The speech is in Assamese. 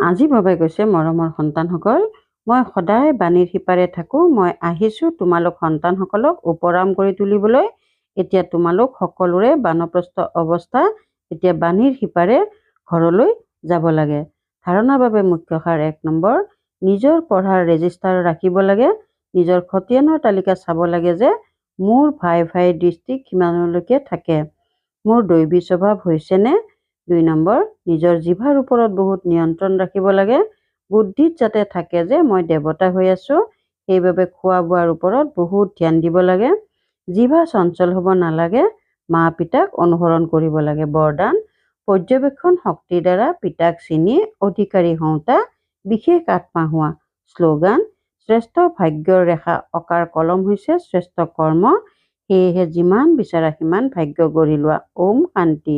আজি বাবাই কৈছে, মৰমৰ সন্তানসকল, মই সদায় বাণীৰ সিপাৰে থাকোঁ। মই আহিছোঁ তোমালোক সন্তানসকলক উপৰাম কৰি তুলিবলৈ। এতিয়া তোমালোক সকলোৰে বানপ্ৰস্থ অৱস্থা। এতিয়া বাণীৰ সিপাৰে ঘৰলৈ যাব লাগে। ধাৰণাৰ বাবে মুখ্য সাৰ 1 নম্বৰ, নিজৰ পঢ়াৰ ৰেজিষ্টাৰ ৰাখিব লাগে। নিজৰ খতিয়ানৰ তালিকা চাব লাগে যে মোৰ ভাইৰ দৃষ্টি কিমানলৈকে থাকে, মোৰ দৈবী স্বভাৱ হৈছেনে। 2 নম্বৰ, নিজৰ জিভাৰ ওপৰত বহুত নিয়ন্ত্ৰণ ৰাখিব লাগে। বুদ্ধিত যাতে থাকে যে মই দেৱতা হৈ আছোঁ, সেইবাবে খোৱা বোৱাৰ ওপৰত বহুত ধ্যান দিব লাগে। জিভা চঞ্চল হ'ব নালাগে। মা পিতাক অনুসৰণ কৰিব লাগে। বৰদান, পৰ্যবেক্ষণ শক্তিৰ দ্বাৰা পিতাক চিনি অধিকাৰী হওঁতা, বিশেষ আত্মা হোৱা। শ্লোগান, শ্ৰেষ্ঠ ভাগ্যৰ ৰেখা অকাৰ কলম হৈছে শ্ৰেষ্ঠ কৰ্ম। সেয়েহে যিমান বিচাৰা সিমান ভাগ্য গঢ়ি লোৱা। ওম শান্তি।